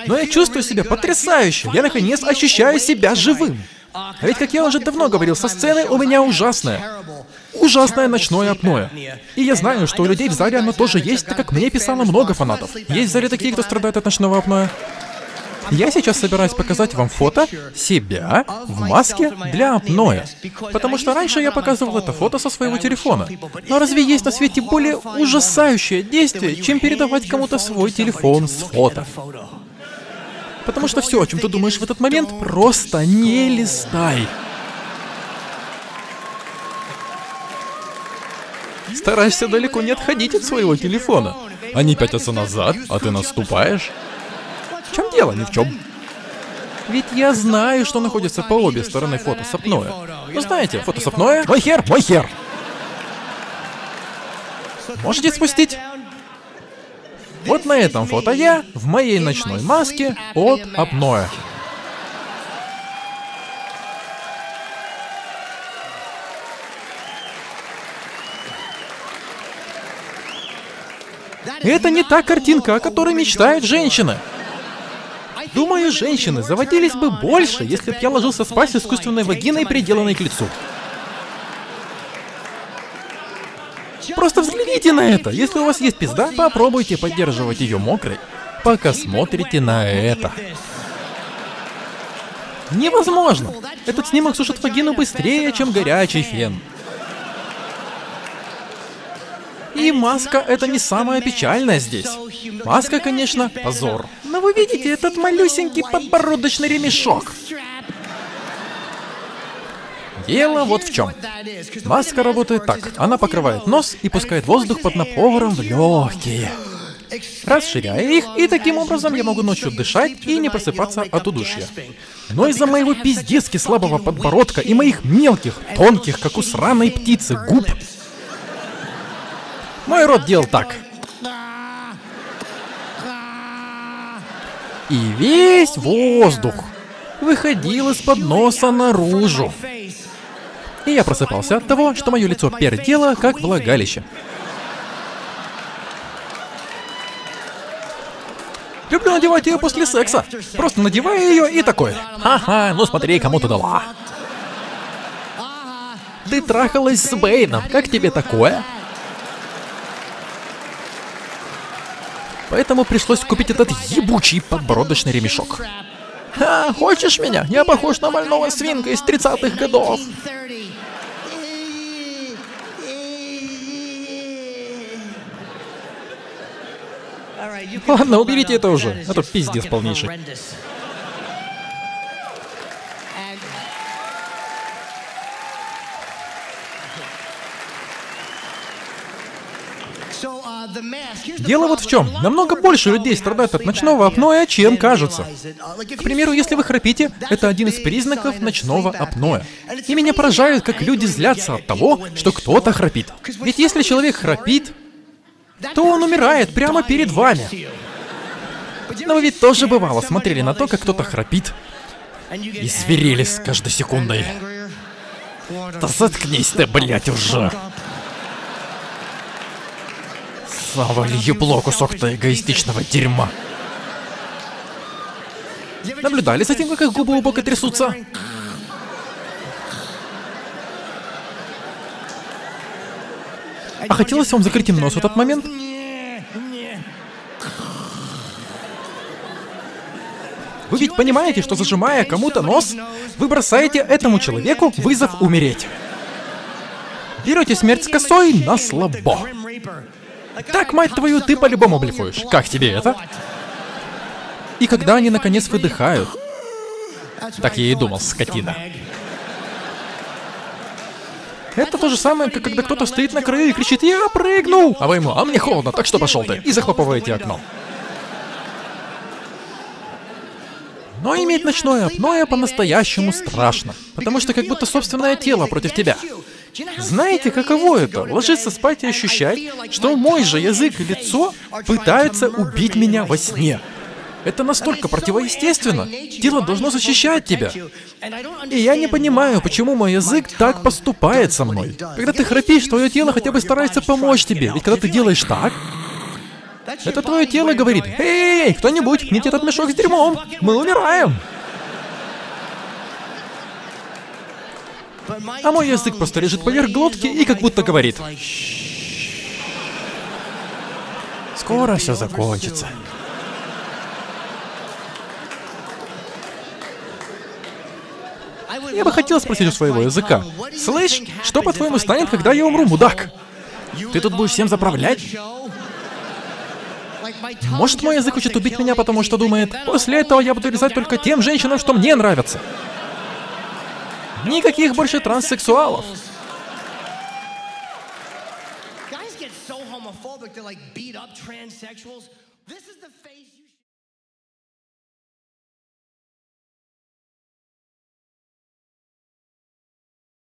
Но я чувствую себя потрясающе. Я наконец ощущаю себя живым. А ведь, как я уже давно говорил со сцены, у меня ужасное ночное апноэ. И я знаю, что у людей в зале оно тоже есть, так как мне писало много фанатов. Есть в зале такие, кто страдает от ночного апноэ? Я сейчас собираюсь показать вам фото себя в маске для апноэ. Потому что раньше я показывал это фото со своего телефона. Но разве есть на свете более ужасающее действие, чем передавать кому-то свой телефон с фото? Потому что все, о чем ты думаешь в этот момент, просто не листай. Стараешься далеко не отходить от своего телефона. Они пятятся назад, а ты наступаешь. В чем дело? Ни в чем. Ведь я знаю, что находится по обе стороны фото с апноэ. Ну знаете, фото с апноэ... Мой хер! Мой хер! Можете спустить? Вот на этом фото я в моей ночной маске от апноэ. Это не та картинка, о которой мечтают женщины. Думаю, женщины заводились бы больше, если бы я ложился спать с искусственной вагиной, приделанной к лицу. Просто взгляните на это. Если у вас есть пизда, попробуйте поддерживать ее мокрой, пока смотрите на это. Невозможно. Этот снимок сушит вагину быстрее, чем горячий фен. И маска — это не самое печальное здесь. Маска, конечно, позор. Но вы видите этот малюсенький подбородочный ремешок? Дело вот в чем. Маска работает так. Она покрывает нос и пускает воздух под напором в легкие, расширяя их, и таким образом я могу ночью дышать и не просыпаться от удушья. Но из-за моего пиздецки слабого подбородка и моих мелких, тонких, как у сраной птицы, губ, мой рот делал так. И весь воздух выходил из-под носа наружу. И я просыпался от того, что мое лицо пердело, как влагалище. Люблю надевать ее после секса. Просто надеваю ее и такой: ха-ха, ну смотри, кому ты дала. Ты трахалась с Бэйном, как тебе такое? Поэтому пришлось купить этот ебучий подбородочный ремешок. Ха, хочешь меня? Я похож на больного свинка из 30-х годов. Ладно, уберите это уже. Это пиздец полнейший. Дело вот в чем. Намного больше людей страдают от ночного апноэ, чем кажется. К примеру, если вы храпите, это один из признаков ночного апноэ. И меня поражает, как люди злятся от того, что кто-то храпит. Ведь если человек храпит, то он умирает прямо перед вами. Но вы ведь тоже бывало смотрели на то, как кто-то храпит, и зверели с каждой секундой. Да заткнись ты, блять, уже. Завали ебло, кусок-то эгоистичного дерьма. Наблюдали за тем, как их губы глубоко трясутся? А хотелось вам закрыть им нос в этот момент? Вы ведь понимаете, что зажимая кому-то нос, вы бросаете этому человеку вызов умереть. Берете смерть с косой на слабо. Так, мать твою, ты по-любому блефуешь. Как тебе это? И когда они наконец выдыхают... Так я и думал, скотина. Это то же самое, как когда кто-то стоит на краю и кричит: «Я прыгнул!» А вы ему: «А мне холодно, так что пошел ты!» И захлопываете окно. Но иметь ночное апноэ по-настоящему страшно. Потому что как будто собственное тело против тебя. Знаете, каково это? Ложиться спать и ощущать, что мой же язык и лицо пытаются убить меня во сне. Это настолько противоестественно. Тело должно защищать тебя. И я не понимаю, почему мой язык так поступает со мной. Когда ты храпишь, твое тело хотя бы старается помочь тебе. Ведь когда ты делаешь так, Это твое тело говорит: «Эй, кто-нибудь, пните этот мешок с дерьмом! Мы умираем!» А мой язык просто лежит поверх глотки и как будто говорит: «Скоро все закончится». Я бы хотел спросить у своего языка: «Слышь, что, по-твоему, станет, когда я умру, мудак? Ты тут будешь всем заправлять?» Может, мой язык хочет убить меня, потому что думает: «После этого я буду резать только тем женщинам, что мне нравятся». Никаких больше транссексуалов. Guys get so homophobic, they're like beat up transsexuals. This is the face you